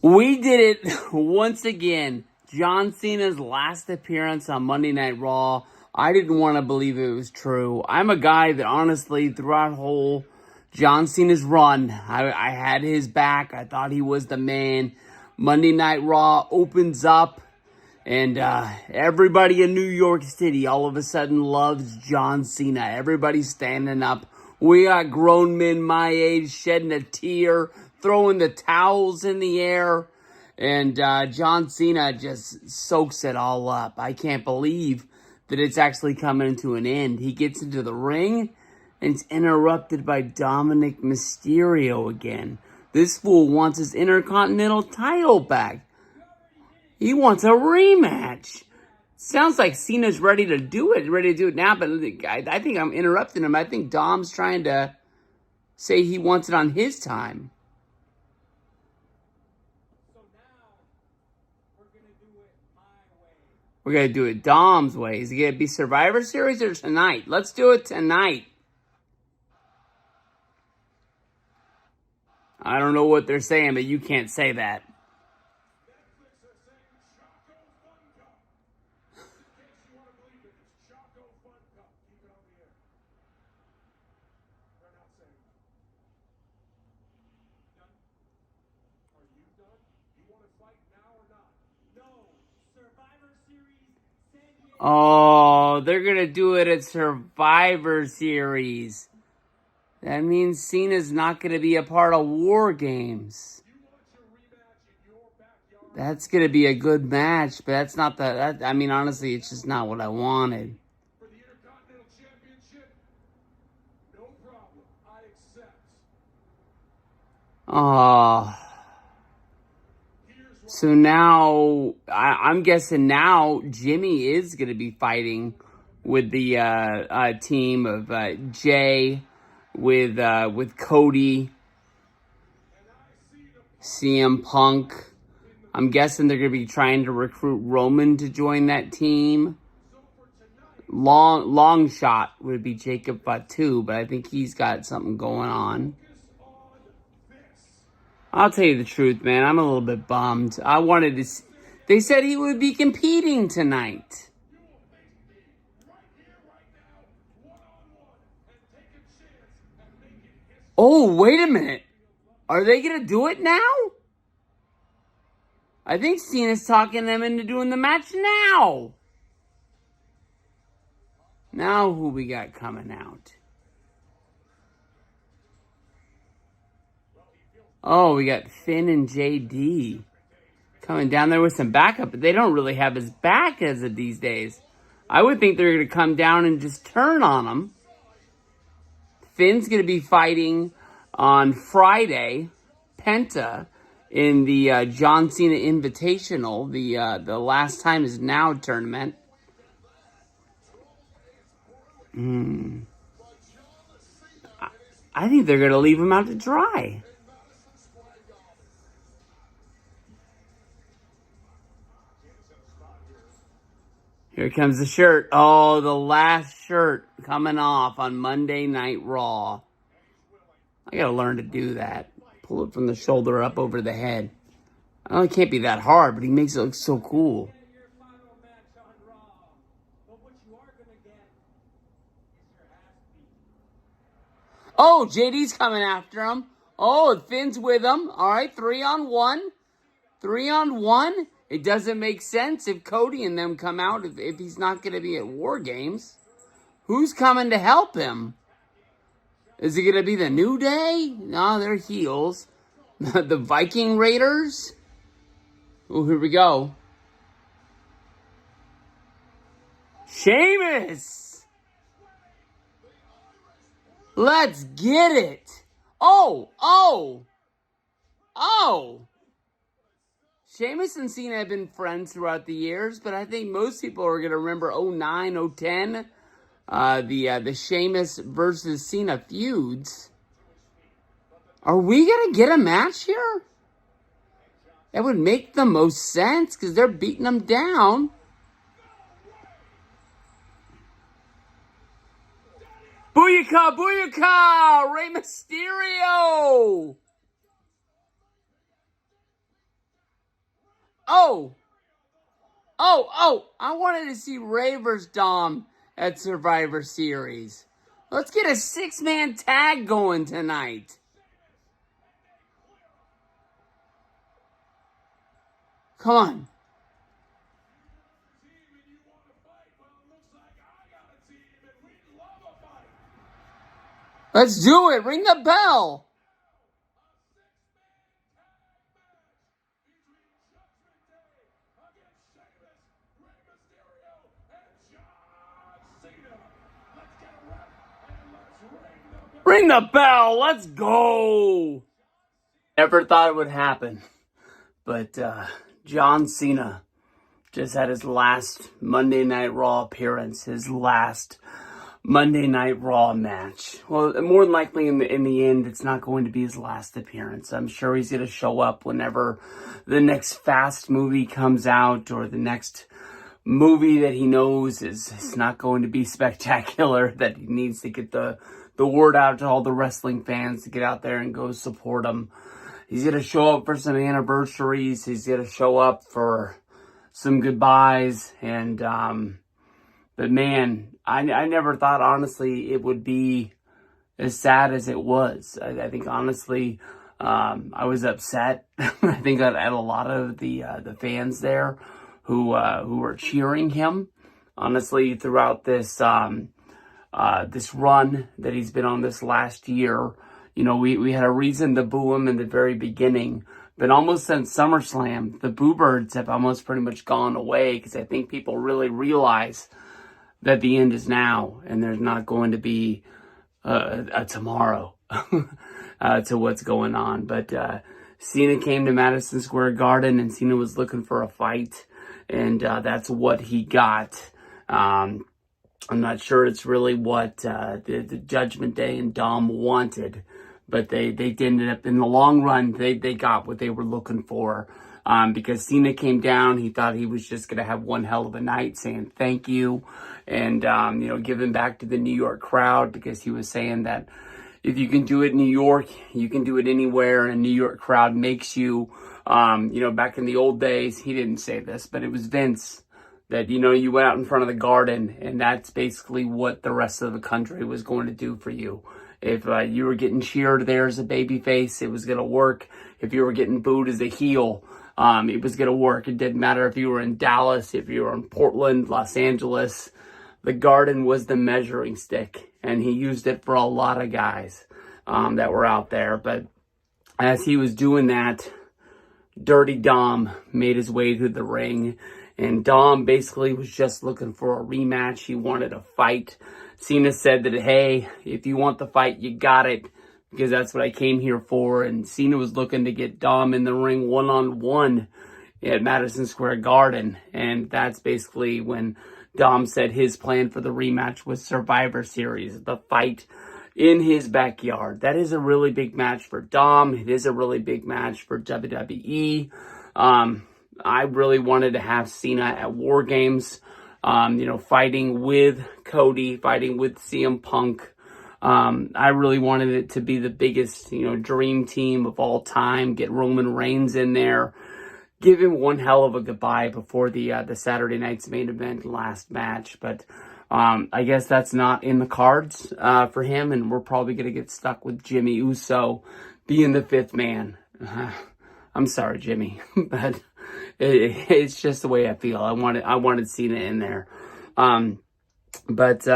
We did it once again. John Cena's last appearance on Monday Night Raw. I didn't want to believe it was true. I'm a guy that honestly, throughout whole John Cena's run, I had his back. I thought he was the man. Monday Night Raw opens up, and everybody in New York City all of a sudden loves John Cena. Everybody's standing up. We got grown men my age shedding a tear, throwing the towels in the air, and John Cena just soaks it all up. I can't believe that it's actually coming to an end. He gets into the ring, and it's interrupted by Dominic Mysterio again. This fool wants his Intercontinental title back. He wants a rematch. Sounds like Cena's ready to do it now, but I think I'm interrupting him. I think Dom's trying to say he wants it on his time. So now, we're going to do it my way. We're going to do it Dom's way. Is it going to be Survivor Series or tonight? Let's do it tonight. I don't know what they're saying, but you can't say that. Oh, they're going to do it at Survivor Series. That means Cena's not going to be a part of War Games. That's going to be a good match, but that's not honestly, it's just not what I wanted. For the Intercontinental Championship, no problem. I accept. Oh. So now, I'm guessing now Jimmy is going to be fighting with the team of Jay, with Cody, CM Punk. I'm guessing they're going to be trying to recruit Roman to join that team. Long shot would be Jacob Fatu, but I think he's got something going on. I'll tell you the truth, man. I'm a little bit bummed. I wanted to... They said he would be competing tonight. Oh, wait a minute. Are they going to do it now? I think Cena's talking them into doing the match now. Now who we got coming out? Oh, we got Finn and JD coming down there with some backup, but they don't really have his back as of these days. I would think they're going to come down and just turn on him. Finn's going to be fighting on Friday, Penta, in the John Cena Invitational, the Last Time Is Now tournament. I think they're going to leave him out to dry. Here comes the shirt. Oh, the last shirt coming off on Monday Night Raw. I gotta learn to do that. Pull it from the shoulder up over the head. I know it can't be that hard, but he makes it look so cool. Oh, JD's coming after him. Oh, Finn's with him. All right, 3-on-1. 3-on-1. It doesn't make sense if Cody and them come out if he's not going to be at War Games. Who's coming to help him? Is it going to be the New Day? No, they're heels. The Viking Raiders? Oh, here we go. Sheamus! Let's get it! Oh! Sheamus and Cena have been friends throughout the years, but I think most people are going to remember 09, 010, the Sheamus versus Cena feuds. Are we going to get a match here? That would make the most sense, because they're beating them down. Booyaka, booyaka! Rey Mysterio! I wanted to see Ray vs. Dom at Survivor Series. Let's get a 6-man tag going tonight. Come on. Let's do it. Ring the bell. Ring the bell. Let's go. Never thought it would happen. But John Cena just had his last Monday Night Raw appearance. His last Monday Night Raw match. Well, more than likely in the end, it's not going to be his last appearance. I'm sure he's going to show up whenever the next Fast movie comes out, or the next movie that he knows is not going to be spectacular, that he needs to get the word out to all the wrestling fans to get out there and go support him. He's going to show up for some anniversaries. He's going to show up for some goodbyes. And, but man, I never thought, honestly, it would be as sad as it was. I think, honestly, I was upset. I think at a lot of the fans there who were cheering him, honestly, throughout this this run that he's been on this last year. You know, we had a reason to boo him in the very beginning, but almost since SummerSlam, the boo birds have almost pretty much gone away, because I think people really realize that the end is now, and there's not going to be a tomorrow to what's going on. But Cena came to Madison Square Garden, and Cena was looking for a fight, and that's what he got. I'm not sure it's really what the Judgment Day and Dom wanted, but they ended up, in the long run, they got what they were looking for. Because Cena came down, he thought he was just going to have one hell of a night, saying thank you, and you know, giving back to the New York crowd, because he was saying that if you can do it in New York, you can do it anywhere, and a New York crowd makes you. You know, back in the old days, he didn't say this, but it was Vince, that, you know, you went out in front of the Garden, and that's basically what the rest of the country was going to do for you. If you were getting cheered there as a babyface, it was going to work. If you were getting booed as a heel, it was going to work. It didn't matter if you were in Dallas, if you were in Portland, Los Angeles. The Garden was the measuring stick, and he used it for a lot of guys that were out there. But as he was doing that, Dirty Dom made his way to the ring, and Dom basically was just looking for a rematch. He wanted a fight. Cena said that, hey, if you want the fight, you got it, because that's what I came here for. And Cena was looking to get Dom in the ring one-on-one at Madison Square Garden. And that's basically when Dom said his plan for the rematch was Survivor Series, the fight in his backyard. That is a really big match for Dom. It is a really big match for WWE. I really wanted to have Cena at War Games, you know, fighting with Cody, fighting with CM Punk. I really wanted it to be the biggest, you know, dream team of all time. Get Roman Reigns in there, give him one hell of a goodbye before the Saturday night's main event last match. But I guess that's not in the cards for him, and we're probably going to get stuck with Jimmy Uso being the fifth man. I'm sorry, Jimmy, but it's just the way I feel. I wanted Cena in there. But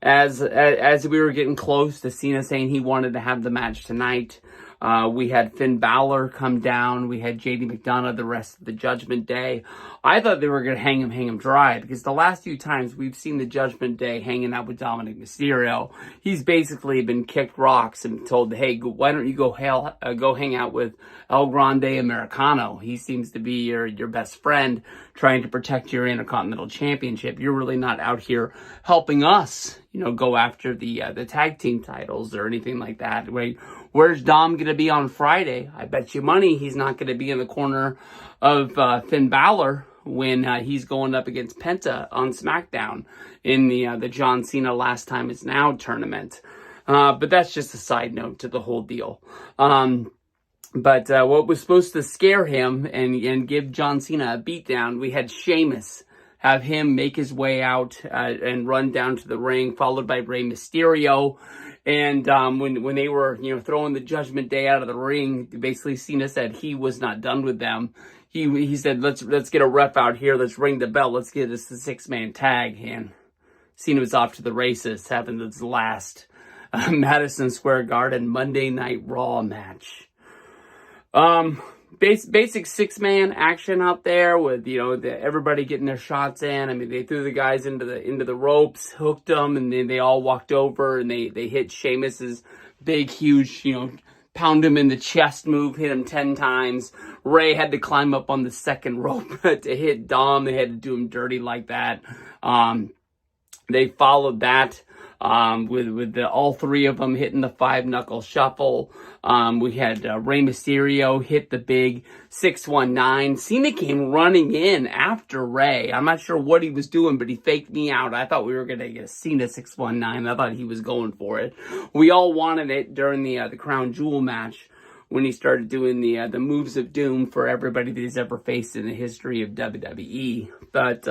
as we were getting close to Cena saying he wanted to have the match tonight, we had Finn Balor come down. We had JD McDonough the rest of the Judgment Day. I thought they were going to hang him dry, because the last few times we've seen the Judgment Day hanging out with Dominic Mysterio, he's basically been kicked rocks and told, hey, why don't you go hang out with El Grande Americano? He seems to be your best friend, trying to protect your Intercontinental Championship. You're really not out here helping us, you know, go after the tag team titles or anything like that. Right? Where's Dom going to be on Friday? I bet you money he's not going to be in the corner of Finn Balor when he's going up against Penta on SmackDown in the John Cena Last Time Is Now tournament. But that's just a side note to the whole deal. But what was supposed to scare him and give John Cena a beatdown, we had Sheamus have him make his way out and run down to the ring, followed by Rey Mysterio. And when they were throwing the Judgment Day out of the ring, basically Cena said he was not done with them. He said let's get a ref out here, let's ring the bell, let's get this a 6-man tag, and Cena was off to the races, having this last Madison Square Garden Monday Night Raw match. Basic 6-man action out there with, everybody getting their shots in. I mean, they threw the guys into the ropes, hooked them, and then they all walked over and they hit Sheamus's big, huge, pound him in the chest move, hit him 10 times. Ray had to climb up on the second rope to hit Dom. They had to do him dirty like that. They followed that with all three of them hitting the 5-knuckle shuffle. We had Rey Mysterio hit the big 619. Cena came running in after Rey. I'm not sure what he was doing, but he faked me out. I thought we were going to get a Cena 619. I thought he was going for it. We all wanted it during the Crown Jewel match when he started doing the moves of doom for everybody that he's ever faced in the history of WWE. But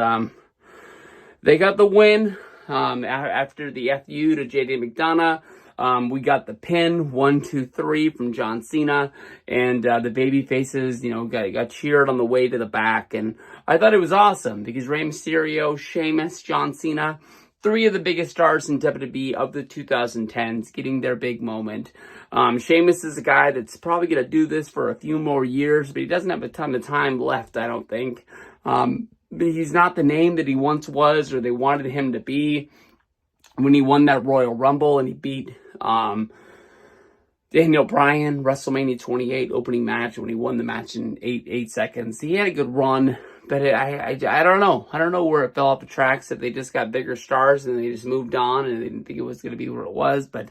they got the win. After the FU to JD McDonough, we got the pin 1, 2, 3 from John Cena, and the baby faces, got cheered on the way to the back, and I thought it was awesome because Rey Mysterio, Sheamus, John Cena, 3 of the biggest stars in WWE of the 2010s, getting their big moment. Sheamus is a guy that's probably going to do this for a few more years, but he doesn't have a ton of time left, I don't think. He's not the name that he once was or they wanted him to be when he won that Royal Rumble and he beat Daniel Bryan, WrestleMania 28 opening match when he won the match in 8 seconds. He had a good run, but I don't know. I don't know where it fell off the tracks, if they just got bigger stars and they just moved on and they didn't think it was going to be what it was. But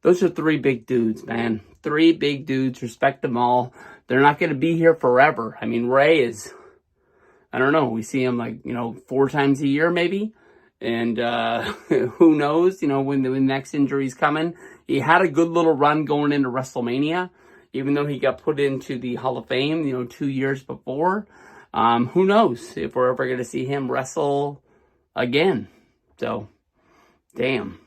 those are 3 big dudes, man. 3 big dudes. Respect them all. They're not going to be here forever. I mean, Ray is... I don't know. We see him 4 times a year maybe. And who knows, when the next injury's coming. He had a good little run going into WrestleMania, even though he got put into the Hall of Fame, 2 years before. Who knows if we're ever going to see him wrestle again. So, damn.